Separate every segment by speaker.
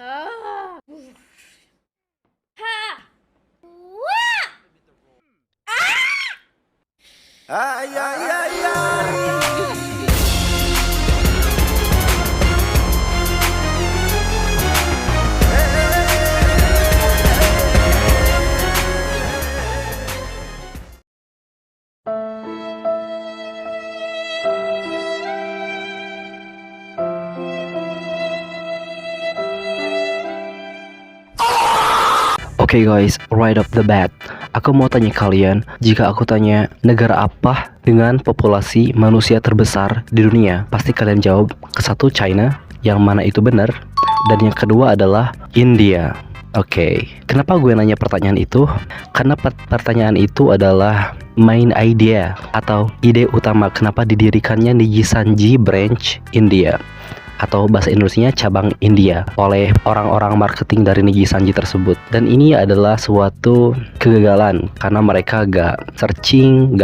Speaker 1: Ah. Ha. Wah.
Speaker 2: Ay, ay, ay, ay.
Speaker 3: Oke guys, right off the bat, aku mau tanya kalian, jika aku tanya negara apa dengan populasi manusia terbesar di dunia, pasti kalian jawab ke satu China, yang mana itu benar, dan yang kedua adalah India. Oke, kenapa gue nanya pertanyaan itu? Karena pertanyaan itu adalah main idea atau ide utama kenapa didirikannya Nijisanji Branch India, atau bahasa Indonesianya cabang India, oleh orang-orang marketing dari Nijisanji tersebut. Dan ini adalah suatu kegagalan karena mereka gak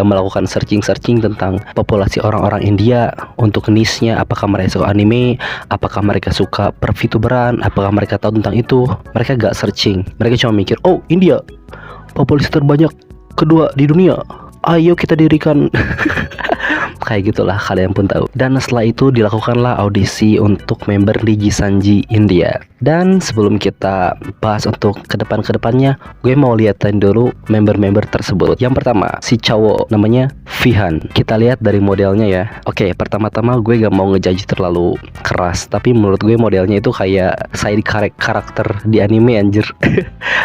Speaker 3: melakukan searching tentang populasi orang-orang India untuk niche-nya, apakah mereka suka anime, apakah mereka suka per-VTuberan, apakah mereka tahu tentang itu. Mereka gak searching, mereka cuma mikir, oh India populasi terbanyak kedua di dunia, ayo kita dirikan. Kayak gitulah, kalian pun tahu. Dan setelah itu dilakukanlah audisi untuk member Nijisanji India. Dan sebelum kita bahas untuk kedepannya, gue mau liatin dulu member-member tersebut. Yang pertama, si cowok namanya Vihan. Kita lihat dari modelnya ya. Oke, pertama-tama gue gak mau ngejudge terlalu keras, tapi menurut gue modelnya itu kayak side karakter di anime anjir.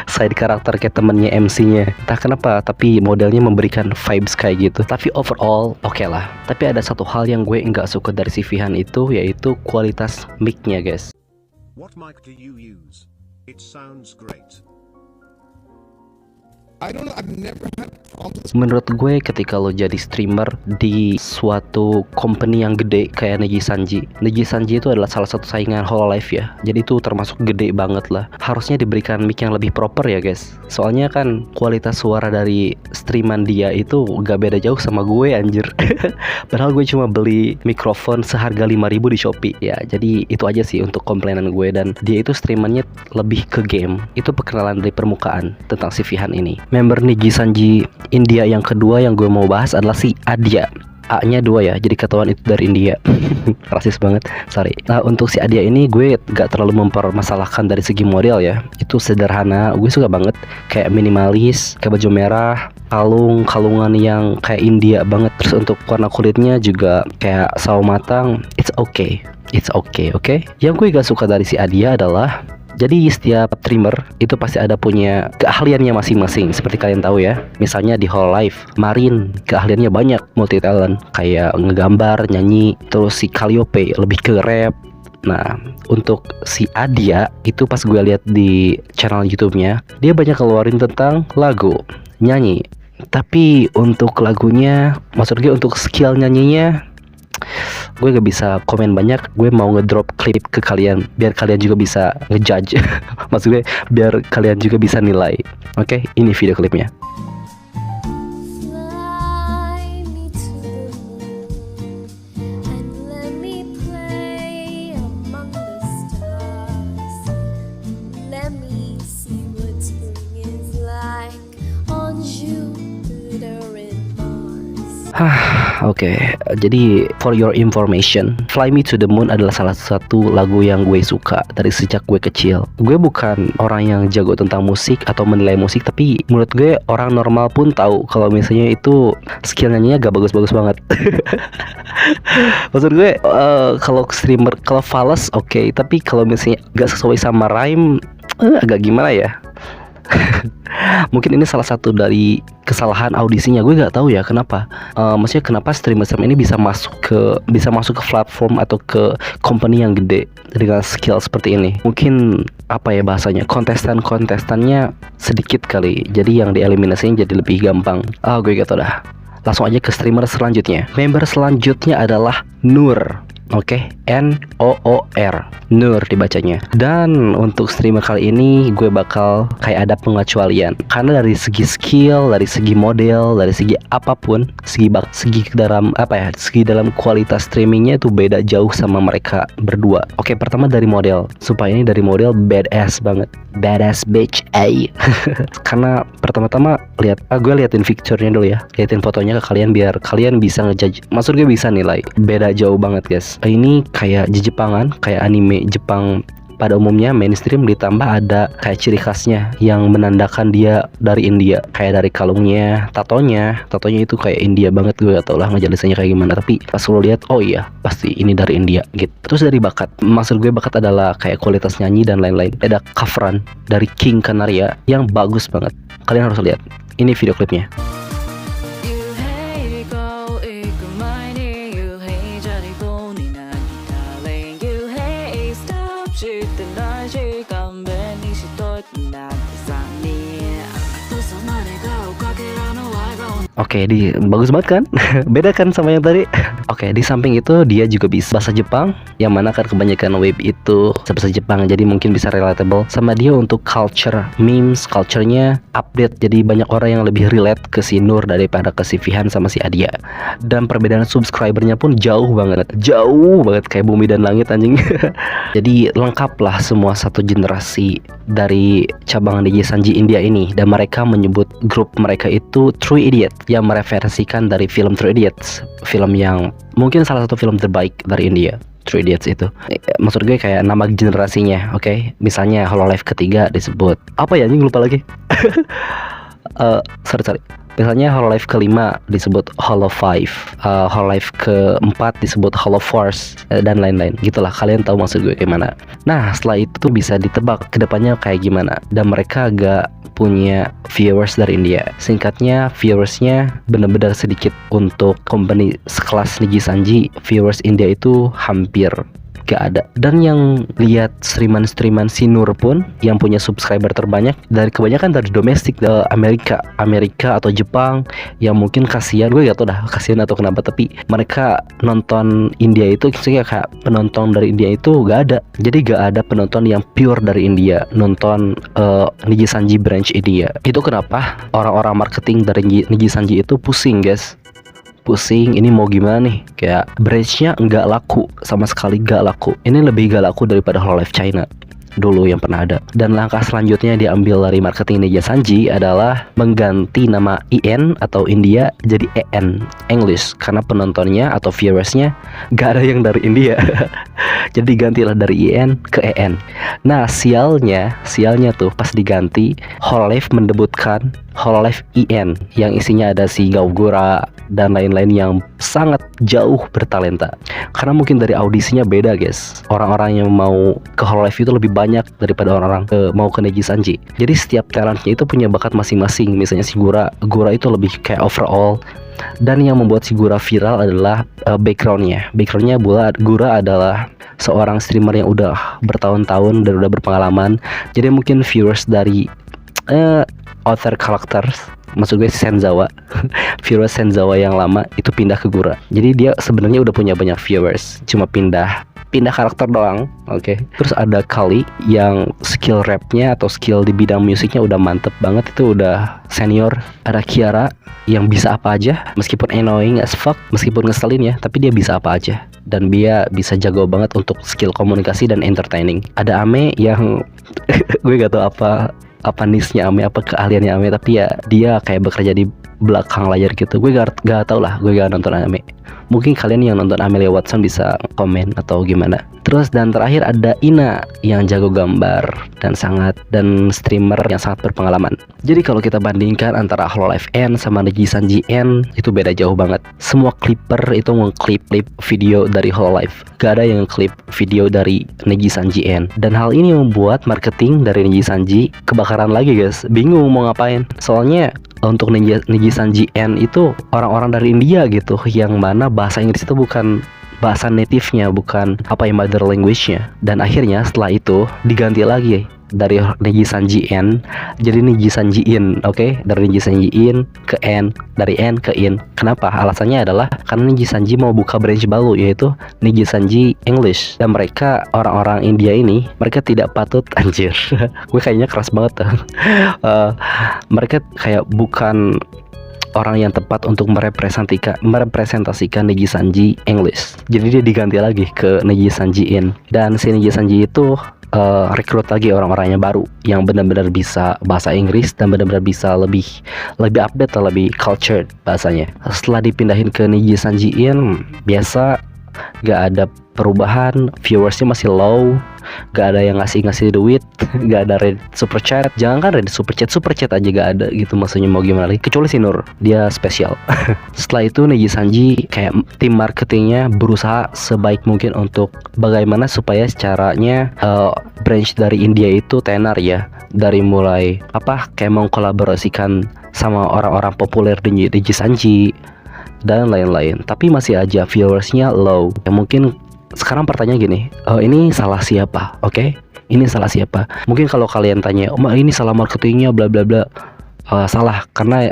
Speaker 3: Side karakter kayak temennya MC-nya. Entah kenapa, tapi modelnya memberikan vibes kayak gitu. Tapi overall oke lah. Tapi ada satu hal yang gue nggak suka dari si Vihan itu, yaitu kualitas mic-nya guys.
Speaker 4: What mic do you use? It sounds great.
Speaker 5: I don't know, I've never had problems.
Speaker 3: Menurut gue ketika lo jadi streamer di suatu company yang gede kayak Nijisanji itu adalah salah satu saingan Hololive ya. Jadi itu termasuk gede banget lah. Harusnya diberikan mic yang lebih proper ya guys. Soalnya kan kualitas suara dari streaman dia itu gak beda jauh sama gue anjir. Padahal gue cuma beli mikrofon seharga 5.000 di Shopee ya. Jadi itu aja sih untuk komplainan gue. Dan dia itu streamannya lebih ke game. Itu perkenalan dari permukaan tentang si Vihan ini. Member Nijisanji India yang kedua yang gue mau bahas adalah si Adia. A-nya 2 ya, jadi ketahuan itu dari India. Rasis banget, sorry. Nah, untuk si Adia ini gue gak terlalu mempermasalahkan dari segi model ya. Itu sederhana, gue suka banget. Kayak minimalis, kayak baju merah, kalungan yang kayak India banget. Terus untuk warna kulitnya juga kayak sawo matang. It's okay, oke? Yang gue gak suka dari si Adia adalah, jadi setiap streamer itu pasti ada punya keahliannya masing-masing. Seperti kalian tahu ya, misalnya di Hololive, Marin keahliannya banyak, multi talent, kayak ngegambar, nyanyi. Terus si Calliope lebih ke rap. Nah, untuk si Adia itu pas gue lihat di channel YouTube-nya, dia banyak keluarin tentang lagu, nyanyi. Tapi untuk lagunya, maksud gue untuk skill nyanyinya, gue gak bisa komen banyak. Gue mau ngedrop klip ke kalian biar kalian juga bisa ngejudge. Maksud gue biar kalian juga bisa nilai. Oke, ini video klipnya.
Speaker 1: Fly me to the moon and let me play among the stars. Let me see what spring is like on Jupiter and Mars.
Speaker 3: Oke, jadi for your information, Fly Me to the Moon adalah salah satu lagu yang gue suka dari sejak gue kecil. Gue bukan orang yang jago tentang musik atau menilai musik, tapi menurut gue orang normal pun tahu kalau misalnya itu skill nyanyinya gak bagus-bagus banget. Maksud gue kalau streamer, kalau fals oke, tapi kalau misalnya gak sesuai sama rhyme, agak gimana ya. Mungkin ini salah satu dari kesalahan audisinya. Gue gak tahu ya kenapa. Maksudnya kenapa streamer ini bisa masuk ke platform atau ke company yang gede dengan skill seperti ini. Mungkin apa ya bahasanya, kontestannya sedikit kali, jadi yang dieliminasinya jadi lebih gampang. Gue gak tahu dah. Langsung aja ke streamer selanjutnya. Member selanjutnya adalah Nur. Oke, Noor, Nur dibacanya. Dan untuk streamer kali ini gue bakal kayak ada pengecualian karena dari segi skill, dari segi model, dari segi apapun, segi dalam segi dalam kualitas streamingnya itu beda jauh sama mereka berdua. Oke, pertama dari model. Supaya ini dari model badass banget, badass bitch, karena pertama-tama gue liatin picture-nya dulu ya, liatin fotonya ke kalian biar kalian bisa ngejudge. Maksud gue bisa nilai, beda jauh banget guys. Ini kayak Jepangan, kayak anime Jepang pada umumnya mainstream, ditambah ada kayak ciri khasnya yang menandakan dia dari India, kayak dari kalungnya, tatonya itu kayak India banget. Gue gak tau lah ngejelasinnya kayak gimana, tapi pas lo lihat oh iya pasti ini dari India gitu. Terus dari bakat, maksud gue bakat adalah kayak kualitas nyanyi dan lain-lain. Ada coveran dari King Canaria yang bagus banget, kalian harus lihat. Ini video klipnya. Oke, bagus banget kan? Beda kan sama yang tadi? Oke, di samping itu dia juga bisa bahasa Jepang, yang mana kan kebanyakan web itu bahasa Jepang, jadi mungkin bisa relatable sama dia. Untuk culture, memes, culture-nya update, jadi banyak orang yang lebih relate ke si Nur daripada ke si Fihan sama si Adia. Dan perbedaan subscribernya pun jauh banget kayak bumi dan langit anjing. Jadi lengkap lah semua satu generasi dari cabang DJ Sanji India ini, dan mereka menyebut grup mereka itu True Idiot, yang mereferensikan dari film True Idiots, film yang mungkin salah satu film terbaik dari India. True Idiots itu, maksud gue kayak nama generasinya. Oke, misalnya Hololive ketiga disebut apa ya, anjing lupa lagi. Sorry. Misalnya Hololive kelima disebut Holo 5, Hololive keempat disebut Holo Force, dan lain-lain gitulah. Kalian tahu maksud gue gimana. Nah, setelah itu bisa ditebak kedepannya kayak gimana. Dan mereka agak punya viewers dari India. Singkatnya, viewersnya benar-benar sedikit. Untuk company sekelas Niji Sanji, viewers India itu hampir gak ada. Dan yang lihat streaman si Nur pun yang punya subscriber terbanyak dari kebanyakan dari domestik, Amerika atau Jepang, yang mungkin kasihan, gue gak tau dah kasihan atau kenapa, tapi mereka nonton India itu kayak penonton dari India itu gak ada. Jadi gak ada penonton yang pure dari India nonton Niji Sanji branch India. Itu kenapa orang-orang marketing dari Niji Sanji itu pusing guys, ini mau gimana nih, kayak branch-nya nggak laku sama sekali, nggak laku. Ini lebih gak laku daripada Hololive China dulu yang pernah ada. Dan langkah selanjutnya diambil dari marketing Niji Sanji adalah mengganti nama IN atau India jadi EN, English, karena penontonnya atau viewersnya gak ada yang dari India. Jadi gantilah dari IN ke EN. Nah, sialnya tuh pas diganti, Hololive mendebutkan Hololive IN yang isinya ada si Gaugura dan lain-lain yang sangat jauh bertalenta. Karena mungkin dari audisinya beda guys, orang-orang yang mau ke Hololive itu lebih banyak daripada orang-orang mau ke Niji Sanji. Jadi setiap talentnya itu punya bakat masing-masing. Misalnya si Gura itu lebih kayak overall. Dan yang membuat si Gura viral adalah backgroundnya. Gura adalah seorang streamer yang udah bertahun-tahun dan udah berpengalaman. Jadi mungkin viewers dari other characters, maksud gue Senzawa, viewers Senzawa yang lama itu pindah ke Gura. Jadi dia sebenarnya udah punya banyak viewers, cuma pindah karakter doang. Oke. Terus ada Kali yang skill rapnya atau skill di bidang musiknya udah mantep banget, itu udah senior. Ada Kiara yang bisa apa aja, meskipun annoying as fuck, meskipun ngeselin ya, tapi dia bisa apa aja. Dan dia bisa jago banget untuk skill komunikasi dan entertaining. Ada Ame yang gue gak tau apa niche-nya Ame, apa keahliannya Ame, tapi ya dia kayak bekerja di belakang layar gitu. Gue gak tau lah, gue gak nonton Ame. Mungkin kalian yang nonton Amelia Watson bisa komen atau gimana. Terus dan terakhir ada Ina yang jago gambar dan streamer yang sangat berpengalaman. Jadi kalau kita bandingkan antara Hololive N sama Niji Sanji N, itu beda jauh banget. Semua clipper itu nge-clip video dari Hololive, gak ada yang nge-clip video dari Niji Sanji N. Dan hal ini membuat marketing dari Niji Sanji kebakaran lagi guys, bingung mau ngapain. Soalnya untuk Niji Sanji N itu orang-orang dari India gitu, yang mana bahasa Inggris itu bukan bahasa native-nya, bukan mother language-nya. Dan akhirnya setelah itu diganti lagi dari Neji Sanji N jadi Neji Sanji In, oke? Dari Neji Sanji In ke N, dari N ke In. Kenapa? Alasannya adalah karena Neji Sanji mau buka branch baru, yaitu Neji Sanji English. Dan mereka orang-orang India ini, mereka tidak patut anjir. Gue kayaknya keras banget tuh. Mereka kayak bukan orang yang tepat untuk merepresentasikan Neji Sanji English. Jadi dia diganti lagi ke Neji Sanji In. Dan si Neji Sanji itu rekrut lagi orang-orangnya baru yang benar-benar bisa bahasa Inggris dan benar-benar bisa lebih update, lebih cultured bahasanya. Setelah dipindahin ke Neji Sanji In, biasa gak ada perubahan, viewersnya masih low, gak ada yang ngasih duit, gak ada red super chat. Jangan kan red super chat aja gak ada gitu, maksudnya mau gimana lagi, kecuali si Nur, dia spesial. Setelah itu Neji Sanji kayak tim marketingnya berusaha sebaik mungkin untuk bagaimana supaya caranya branch dari India itu tenar ya, dari mulai kayak mengkolaborasikan sama orang-orang populer di Neji Sanji dan lain-lain. Tapi masih aja viewersnya low. Ya mungkin sekarang pertanyaan gini, ini salah siapa? Oke? Ini salah siapa? Mungkin kalau kalian tanya, ini salah marketingnya bla bla bla. Salah, karena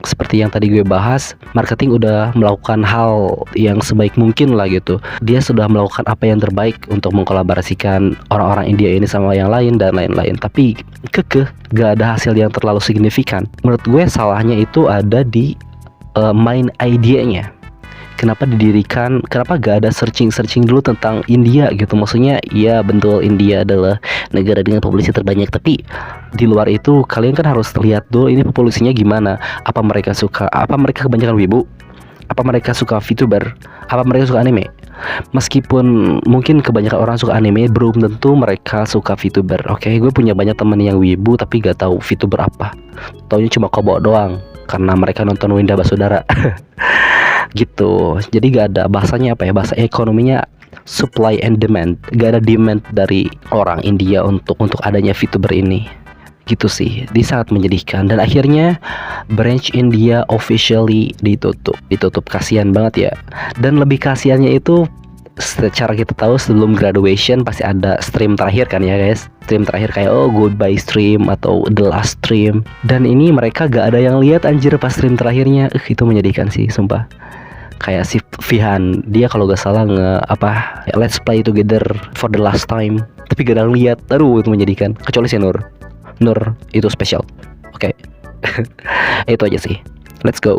Speaker 3: seperti yang tadi gue bahas, marketing udah melakukan hal yang sebaik mungkin lah gitu. Dia sudah melakukan apa yang terbaik untuk mengkolaborasikan orang-orang India ini sama yang lain dan lain-lain. Tapi gak ada hasil yang terlalu signifikan. Menurut gue salahnya itu ada di main idenya. Kenapa didirikan, kenapa gak ada searching dulu tentang India gitu. Maksudnya ya betul, India adalah negara dengan populasi terbanyak, tapi di luar itu kalian kan harus lihat dulu ini populasinya gimana. Apa mereka kebanyakan wibu, apa mereka suka VTuber, apa mereka suka anime. Meskipun mungkin kebanyakan orang suka anime, belum tentu mereka suka VTuber. Oke, gue punya banyak temen yang wibu tapi gak tahu VTuber apa, taunya cuma Kobo doang karena mereka nonton Winda Basudara. Gitu. Jadi gak ada bahasanya bahasa ekonominya supply and demand. Gak ada demand dari orang India untuk adanya VTuber ini. Gitu sih. Dia sangat menyedihkan. Dan akhirnya branch India officially ditutup. Kasihan banget ya. Dan lebih kasihannya itu, secara kita tahu sebelum graduation pasti ada stream terakhir kan ya guys. Stream terakhir kayak goodbye stream atau the last stream. Dan ini mereka gak ada yang lihat anjir pas stream terakhirnya. Itu menyedihkan sih sumpah. Kayak si Fihan, dia kalau gak salah let's play together for the last time, tapi gak ada yang lihat. Aduh, itu menyedihkan. Kecuali si Nur itu spesial. Oke. Itu aja sih. Let's go.